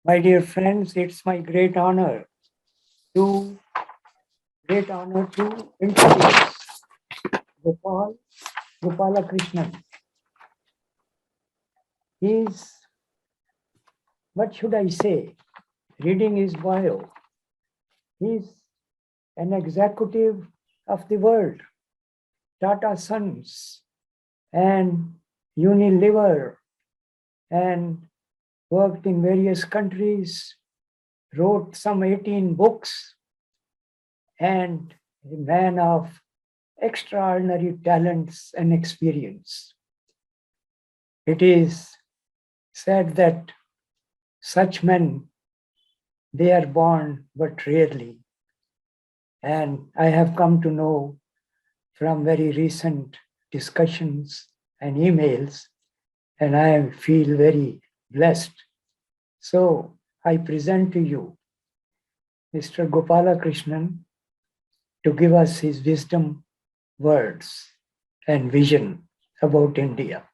My dear friends, it's my great honor to introduce Gopalakrishnan. He's, what should I say? Reading his bio, he's an executive of the world, Tata Sons and Unilever, and worked in various countries, wrote some 18 books, and a man of extraordinary talents and experience. It is said that such men, they are born but rarely. And I have come to know from very recent discussions and emails, and I feel very blessed. So I present to you Mr. Gopalakrishnan to give us his wisdom, words, and vision about India.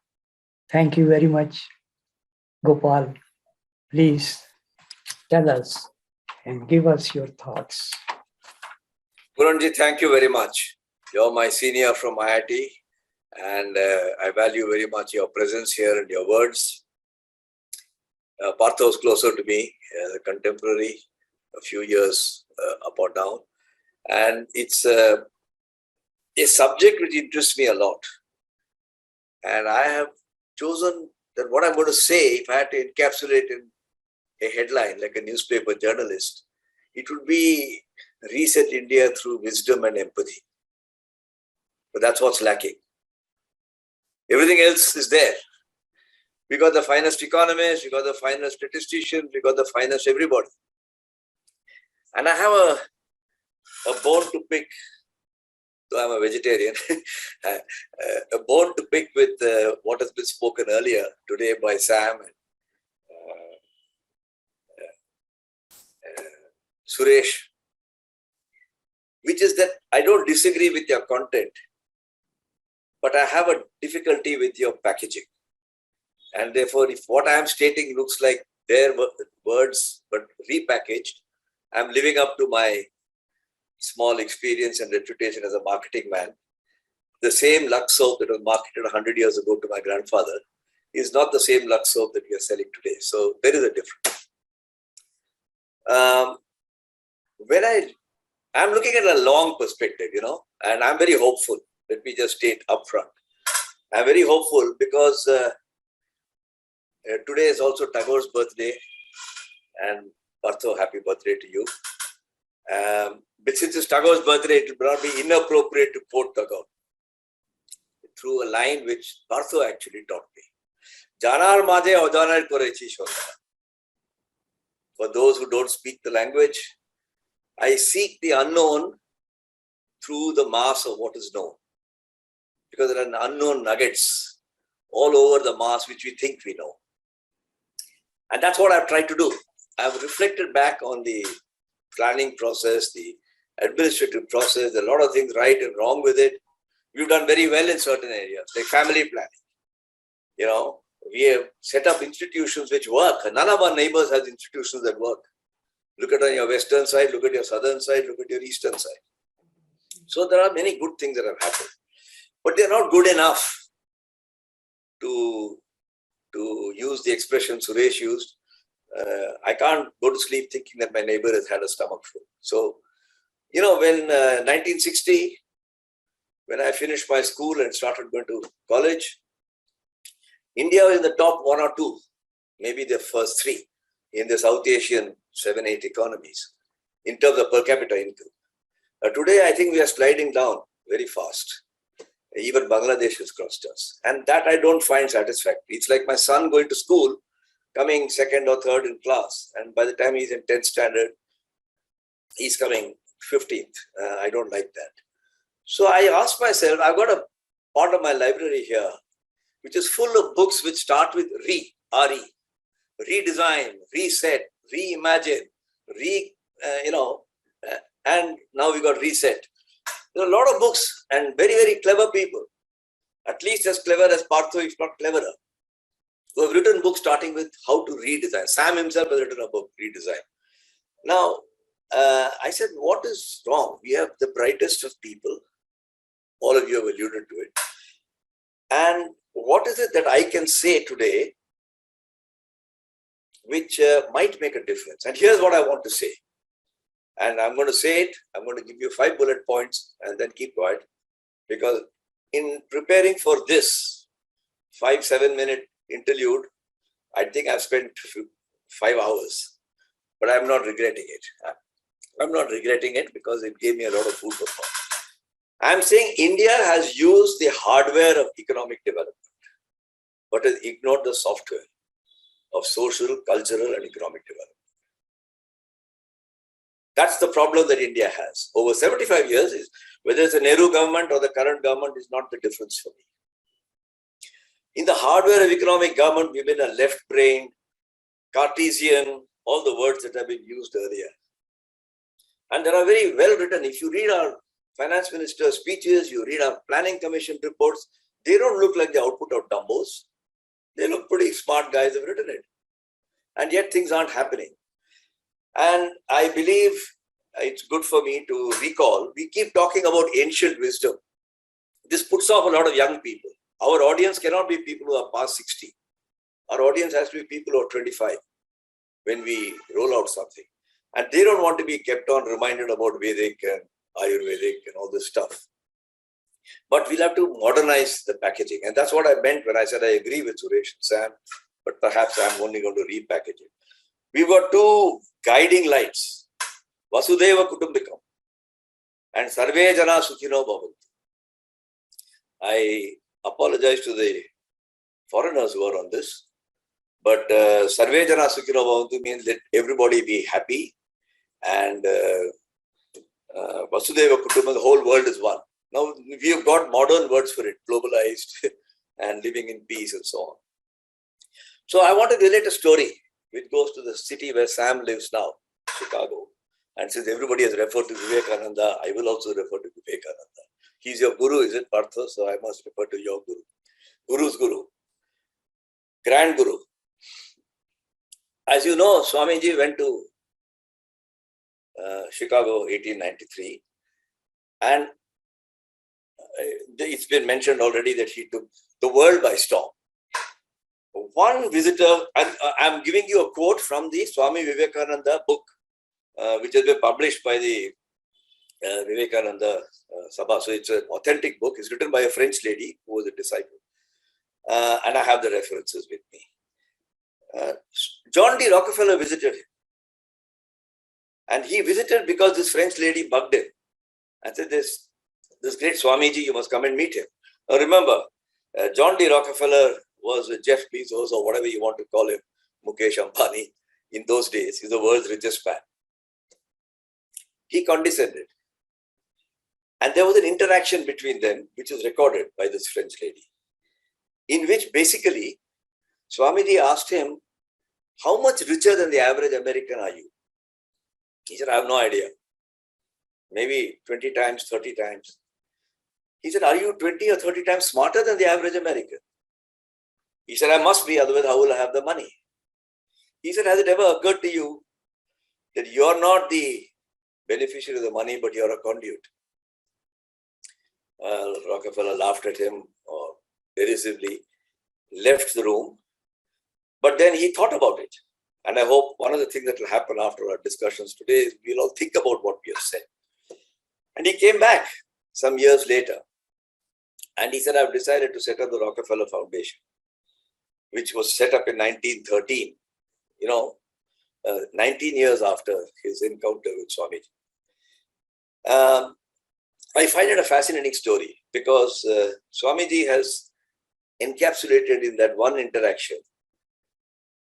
Thank you very much, Gopal. Please tell us and give us your thoughts. Purnji, thank you very much. You're my senior from IIT, and I value very much your presence here and your words. Partha was closer to me, a contemporary, a few years up or down. And it's a subject which interests me a lot. And I have chosen that what I'm going to say, if I had to encapsulate in a headline like a newspaper journalist, it would be Reset India through wisdom and empathy. But that's what's lacking. Everything else is there. We got the finest economists, we got the finest statisticians, we got the finest everybody. And I have a bone to pick, though I'm a vegetarian, a bone to pick with what has been spoken earlier today by Sam and Suresh, which is that I don't disagree with your content, but I have a difficulty with your packaging. And therefore, if what I am stating looks like their words, but repackaged, I'm living up to my small experience and reputation as a marketing man. The same Lux soap that was marketed 100 years ago to my grandfather is not the same Lux soap that we are selling today. So there is a difference. I'm looking at a long perspective, and I'm very hopeful. Let me just state upfront. I'm very hopeful because today is also Tagore's birthday, and Partho, happy birthday to you. But since it's Tagore's birthday, it would not be inappropriate to quote Tagore through a line which Partho actually taught me. Janar maje ojanar korechi shota. For those who don't speak the language, I seek the unknown through the mass of what is known. Because there are unknown nuggets all over the mass which we think we know. And that's what I've tried to do. I've reflected back on the planning process, the administrative process, a lot of things right and wrong with it. We've done very well in certain areas, like family planning. We have set up institutions which work. None of our neighbors has institutions that work. Look at on your western side, look at your southern side, look at your eastern side. So there are many good things that have happened. But they're not good enough to use the expression Suresh used. I can't go to sleep thinking that my neighbor has had a stomach flu. So, when 1960, when I finished my school and started going to college, India was in the top 1 or 2, maybe the first 3 in the South Asian 7-8 economies in terms of per capita income. Today, I think we are sliding down very fast. Even Bangladesh has crossed us. And that I don't find satisfactory. It's like my son going to school, coming 2nd or 3rd in class. And by the time he's in 10th standard, he's coming 15th. I don't like that. So I asked myself, I've got a part of my library here, which is full of books which start with R-E, redesign, reset, reimagine, and now we got reset. There are a lot of books and very, very clever people, at least as clever as Partho, if not cleverer. who have written books starting with how to redesign. Sam himself has written a book, Redesign. Now, I said, what is wrong? We have the brightest of people. All of you have alluded to it. And what is it that I can say today which might make a difference? And here's what I want to say. And I'm going to say it. I'm going to give you 5 bullet points and then keep quiet. Because in preparing for this 5-7 minute interlude, I think I've spent 5 hours. But I'm not regretting it. I'm not regretting it because it gave me a lot of food for thought. I'm saying India has used the hardware of economic development, but has ignored the software of social, cultural, and economic development. That's the problem that India has. Over 75 years, whether it's the Nehru government or the current government, is not the difference for me. In the hardware of economic government, we've been a left-brained, Cartesian, all the words that have been used earlier. And they are very well written. If you read our finance minister's speeches, you read our planning commission reports, they don't look like the output of dumbos. They look pretty smart guys have written it. And yet things aren't happening. And I believe it's good for me to recall, we keep talking about ancient wisdom. This puts off a lot of young people. Our audience cannot be people who are past 60. Our audience has to be people who are 25 when we roll out something. And they don't want to be kept on reminded about Vedic and Ayurvedic and all this stuff. But we'll have to modernize the packaging. And that's what I meant when I said I agree with Suresh and Sam, but perhaps I'm only going to repackage it. We've got 2 guiding lights, Vasudhaiva Kutumbakam and Sarve Jana Sukhino Bhavantu. I apologize to the foreigners who are on this, but Sarve Jana Sukhino Bhavantu means let everybody be happy, and Vasudhaiva Kutumbakam, the whole world is one. Now we have got modern words for it, globalized and living in peace and so on. So I want to relate a story which goes to the city where Sam lives now, Chicago. And since everybody has referred to Vivekananda, I will also refer to Vivekananda. He's your guru, is it, Partha? So I must refer to your guru. Guru's guru. Grand guru. As you know, Swamiji went to Chicago 1893. And it's been mentioned already that he took the world by storm. One visitor, I'm giving you a quote from the Swami Vivekananda book, which has been published by the Vivekananda Sabha. So it's an authentic book. It's written by a French lady who was a disciple. And I have the references with me. John D. Rockefeller visited him. And he visited because this French lady bugged him and said, this great Swamiji, you must come and meet him. Now remember, John D. Rockefeller was Jeff Bezos or whatever you want to call him, Mukesh Ambani, in those days. He's the world's richest man. He condescended. And there was an interaction between them, which is recorded by this French lady, in which basically Swamiji asked him, how much richer than the average American are you? He said, I have no idea. Maybe 20 times, 30 times. He said, are you 20 or 30 times smarter than the average American? He said, I must be, otherwise how will I have the money? He said, has it ever occurred to you that you're not the beneficiary of the money, but you're a conduit? Well, Rockefeller laughed at him or derisively, left the room. But then he thought about it. And I hope one of the things that will happen after our discussions today is we'll all think about what we have said. And he came back some years later. And he said, I've decided to set up the Rockefeller Foundation, which was set up in 1913, 19 years after his encounter with Swamiji. I find it a fascinating story because Swamiji has encapsulated in that one interaction,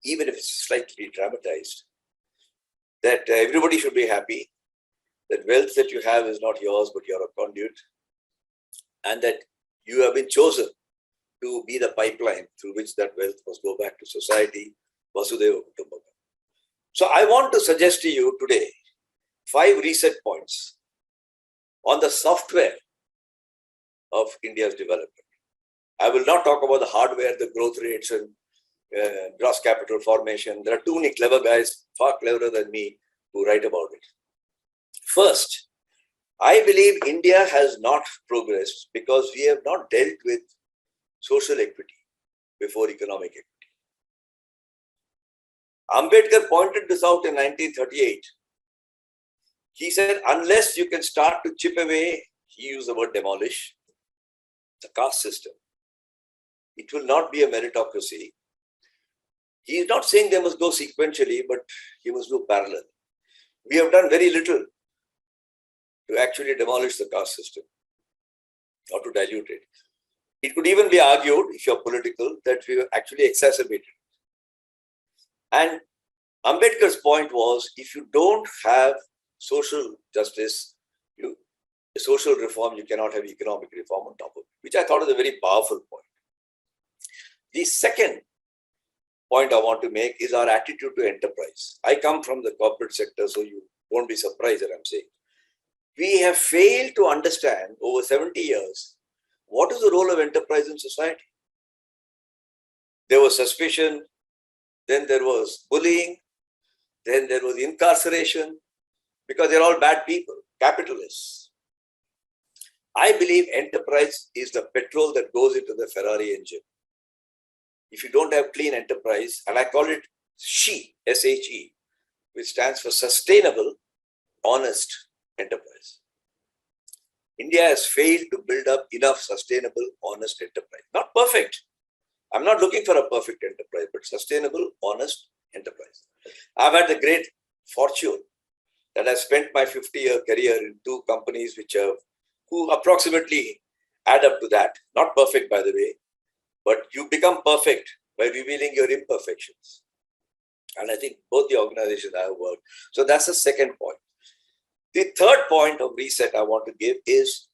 even if it's slightly dramatized, that everybody should be happy, that wealth that you have is not yours, but you're a conduit, and that you have been chosen to be the pipeline through which that wealth must go back to society, Vasudhaiva Kutumbakam. So I want to suggest to you today 5 reset points on the software of India's development. I will not talk about the hardware, the growth rates and gross capital formation. There are too many clever guys, far cleverer than me, who write about it. First, I believe India has not progressed because we have not dealt with social equity before economic equity. Ambedkar pointed this out in 1938. He said, unless you can start to chip away, he used the word demolish, the caste system, it will not be a meritocracy. He is not saying they must go sequentially, but he must go parallel. We have done very little to actually demolish the caste system or to dilute it. It could even be argued, if you're political, that we have actually exacerbated it. And Ambedkar's point was, if you don't have social justice, social reform, you cannot have economic reform on top of it, which I thought was a very powerful point. The second point I want to make is our attitude to enterprise. I come from the corporate sector, so you won't be surprised that I'm saying. We have failed to understand over 70 years what is the role of enterprise in society. There was suspicion, then there was bullying, then there was incarceration, because they're all bad people, capitalists. I believe enterprise is the petrol that goes into the Ferrari engine. If you don't have clean enterprise, and I call it SHE, S-H-E, which stands for Sustainable, Honest Enterprise. India has failed to build up enough sustainable, honest enterprise. Not perfect. I'm not looking for a perfect enterprise, but sustainable, honest enterprise. I've had the great fortune that I've spent my 50-year career in two companies who approximately add up to that. Not perfect, by the way, but you become perfect by revealing your imperfections. And I think both the organizations I have worked. So that's the second point. The third point of reset I want to give is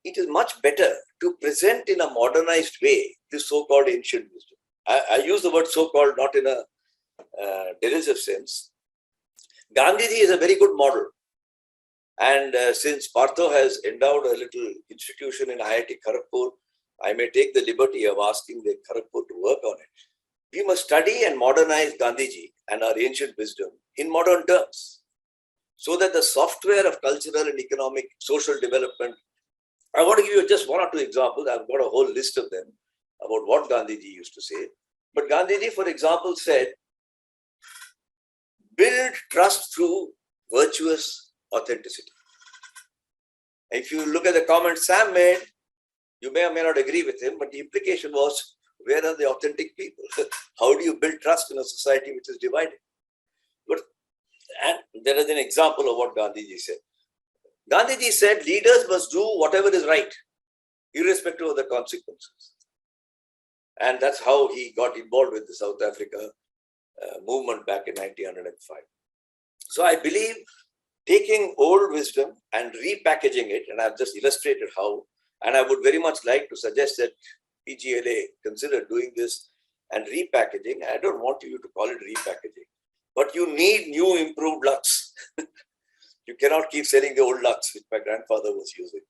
it is much better to present in a modernized way the so-called ancient wisdom. I use the word so-called not in a derisive sense. Gandhiji is a very good model. And since Partho has endowed a little institution in IIT Kharagpur, I may take the liberty of asking the Kharagpur to work on it. We must study and modernize Gandhiji and our ancient wisdom in modern terms, so that the software of cultural and economic, social development. I want to give you just one or two examples. I've got a whole list of them about what Gandhiji used to say. But Gandhiji, for example, said, build trust through virtuous authenticity. If you look at the comment Sam made, you may or may not agree with him, but the implication was, where are the authentic people? How do you build trust in a society which is divided? And there is an example of what Gandhiji said. Gandhiji said, leaders must do whatever is right, irrespective of the consequences. And that's how he got involved with the South Africa movement back in 1905. So I believe taking old wisdom and repackaging it, and I've just illustrated how, and I would very much like to suggest that PGLA consider doing this and repackaging. I don't want you to call it repackaging, but you need new improved Lux. You cannot keep selling the old Lux, which my grandfather was using.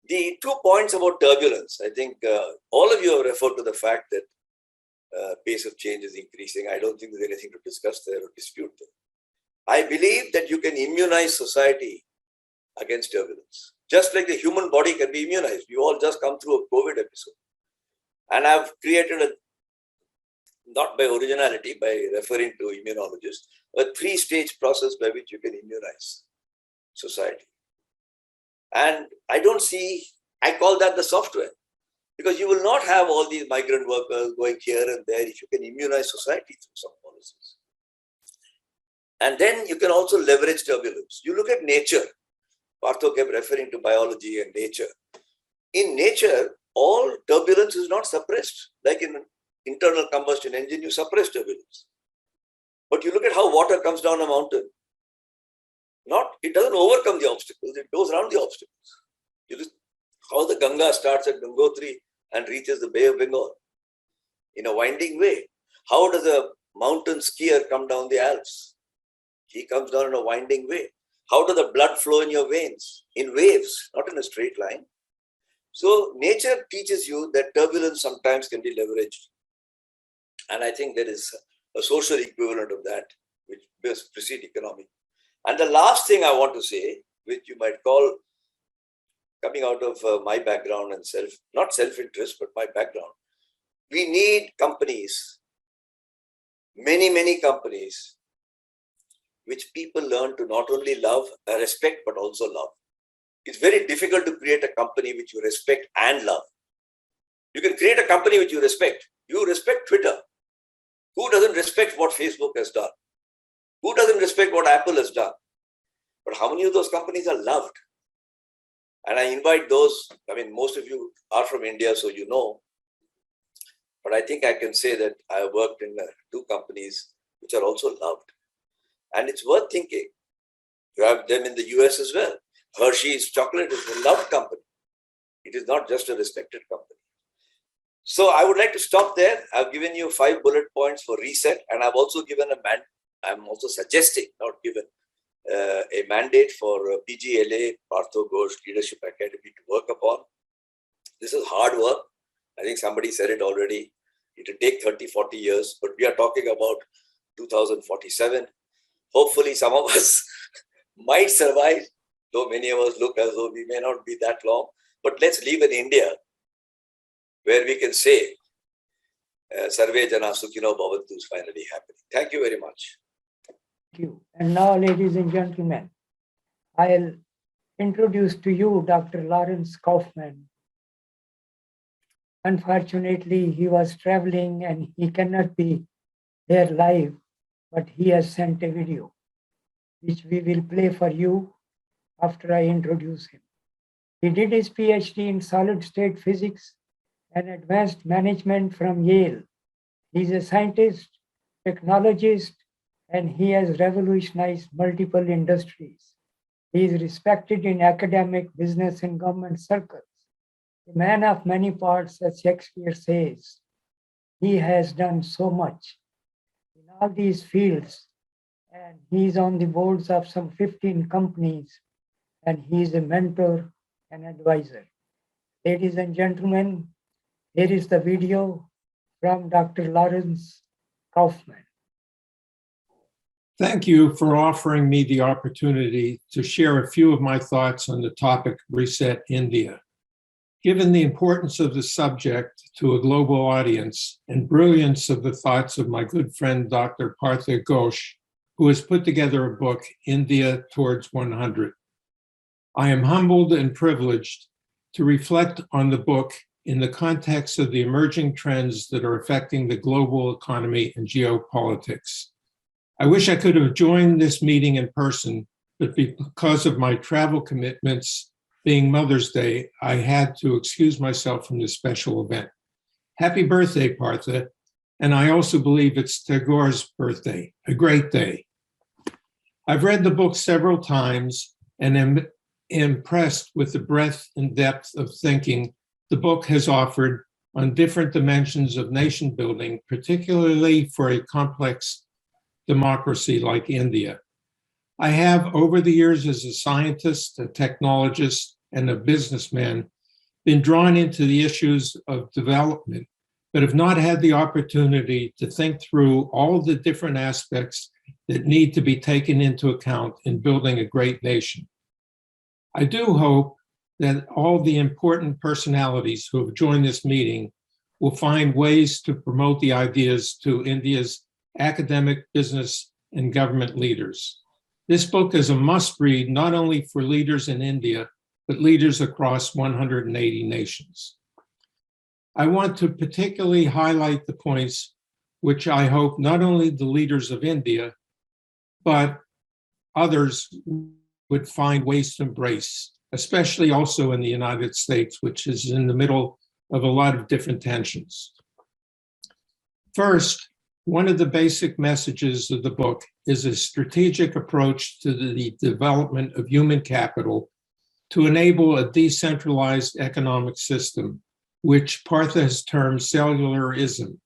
The 2 points about turbulence, I think all of you have referred to the fact that pace of change is increasing. I don't think there's anything to discuss there or dispute there. I believe that you can immunize society against turbulence. Just like the human body can be immunized. You all just come through a COVID episode. And I've created not by originality, by referring to immunologists, a 3-stage process by which you can immunize society. And I call that the software, because you will not have all these migrant workers going here and there if you can immunize society through some policies. And then you can also leverage turbulence. You look at nature. Partho kept referring to biology and nature. In nature, all turbulence is not suppressed. Like in an internal combustion engine, you suppress turbulence. But you look at how water comes down a mountain. It doesn't overcome the obstacles, it goes around the obstacles. You look how the Ganga starts at Gangotri and reaches the Bay of Bengal in a winding way. How does a mountain skier come down the Alps? He comes down in a winding way. How does the blood flow in your veins? In waves, not in a straight line. So nature teaches you that turbulence sometimes can be leveraged And I think there is a social equivalent of that, which must precede economic. And the last thing I want to say, which you might call, coming out of my background and not self-interest, but my background, we need companies, many companies, which people learn to not only love, respect, but also love. It's very difficult to create a company which you respect and love. You can create a company which you respect. You respect Twitter. Who doesn't respect what Facebook has done? Who doesn't respect what Apple has done? But how many of those companies are loved? And I invite those, most of you are from India, so you know. But I think I can say that I have worked in 2 companies which are also loved. And it's worth thinking. You have them in the US as well. Hershey's chocolate is a loved company. It is not just a respected company. So I would like to stop there. I've given you 5 bullet points for reset, and I've also given I'm also suggesting, not given, a mandate for PGLA, Partho Ghosh Leadership Academy to work upon. This is hard work. I think somebody said it already. It will take 30, 40 years, but we are talking about 2047. Hopefully some of us might survive, though many of us look as though we may not be that long. But let's live in India, where we can say, Sarve Jana Sukhino Bhavantu is finally happening. Thank you very much. Thank you. And now, ladies and gentlemen, I'll introduce to you Dr. Lawrence Kauffman. Unfortunately, he was traveling and he cannot be here live, but he has sent a video, which we will play for you after I introduce him. He did his PhD in solid state physics and advanced management from Yale. He's a scientist, technologist, and he has revolutionized multiple industries. He is respected in academic, business, and government circles. A man of many parts, as Shakespeare says. He has done so much in all these fields, and he's on the boards of some 15 companies, and he's a mentor and advisor. Ladies and gentlemen, here is the video from Dr. Lawrence Kauffman. Thank you for offering me the opportunity to share a few of my thoughts on the topic Reset India. Given the importance of the subject to a global audience and brilliance of the thoughts of my good friend, Dr. Partha Ghosh, who has put together a book, India Towards 100. I am humbled and privileged to reflect on the book in the context of the emerging trends that are affecting the global economy and geopolitics. I wish I could have joined this meeting in person, but because of my travel commitments, being Mother's Day, I had to excuse myself from this special event. Happy birthday, Partha, and I also believe it's Tagore's birthday, a great day. I've read the book several times and am impressed with the breadth and depth of thinking the book has offered on different dimensions of nation building, particularly for a complex democracy like India. I have, over the years as a scientist, a technologist, and a businessman, been drawn into the issues of development, but have not had the opportunity to think through all the different aspects that need to be taken into account in building a great nation. I do hope that all the important personalities who have joined this meeting will find ways to promote the ideas to India's academic, business, and government leaders. This book is a must-read not only for leaders in India, but leaders across 180 nations. I want to particularly highlight the points which I hope not only the leaders of India, but others would find ways to embrace, especially also in the United States, which is in the middle of a lot of different tensions. First, one of the basic messages of the book is a strategic approach to the development of human capital to enable a decentralized economic system, which Partha has termed cellularism.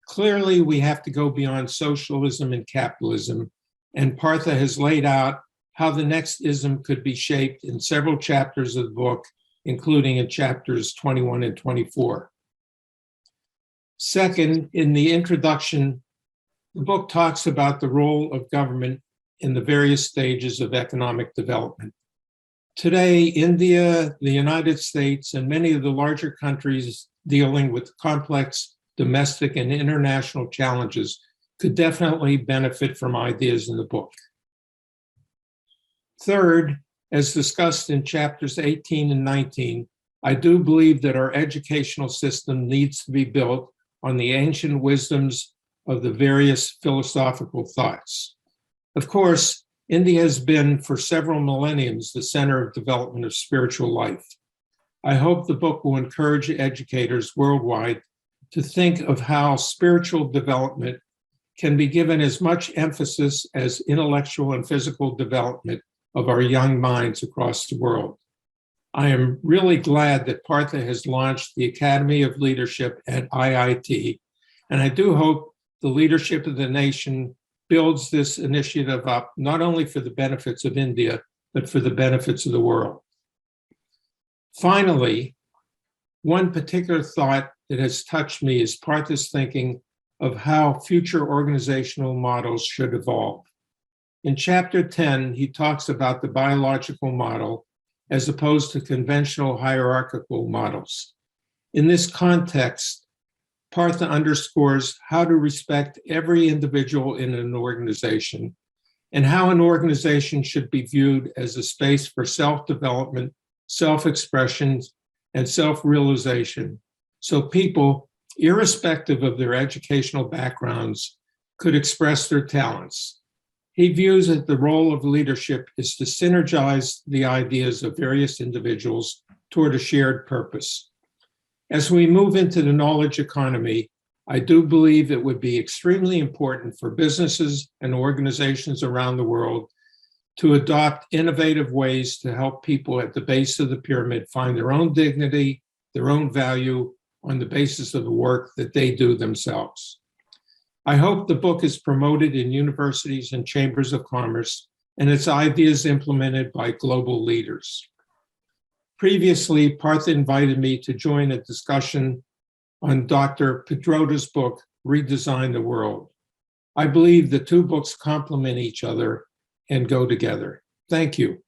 Clearly, we have to go beyond socialism and capitalism, and Partha has laid out how the next ism could be shaped in several chapters of the book, including in chapters 21 and 24. Second, in the introduction, the book talks about the role of government in the various stages of economic development. Today, India, the United States, and many of the larger countries dealing with complex domestic and international challenges could definitely benefit from ideas in the book. Third, as discussed in chapters 18 and 19, I do believe that our educational system needs to be built on the ancient wisdoms of the various philosophical thoughts. Of course, India has been for several millenniums the center of development of spiritual life. I hope the book will encourage educators worldwide to think of how spiritual development can be given as much emphasis as intellectual and physical development of our young minds across the world. I am really glad that Partha has launched the Academy of Leadership at IIT, and I do hope the leadership of the nation builds this initiative up, not only for the benefits of India, but for the benefits of the world. Finally, one particular thought that has touched me is Partha's thinking of how future organizational models should evolve. In chapter 10, he talks about the biological model as opposed to conventional hierarchical models. In this context, Partha underscores how to respect every individual in an organization and how an organization should be viewed as a space for self-development, self-expression, and self-realization, so people, irrespective of their educational backgrounds, could express their talents. He views that the role of leadership is to synergize the ideas of various individuals toward a shared purpose. As we move into the knowledge economy, I do believe it would be extremely important for businesses and organizations around the world to adopt innovative ways to help people at the base of the pyramid find their own dignity, their own value on the basis of the work that they do themselves. I hope the book is promoted in universities and chambers of commerce and its ideas implemented by global leaders. Previously, Partha invited me to join a discussion on Dr. Pedrota's book, Redesign the World. I believe the two books complement each other and go together. Thank you.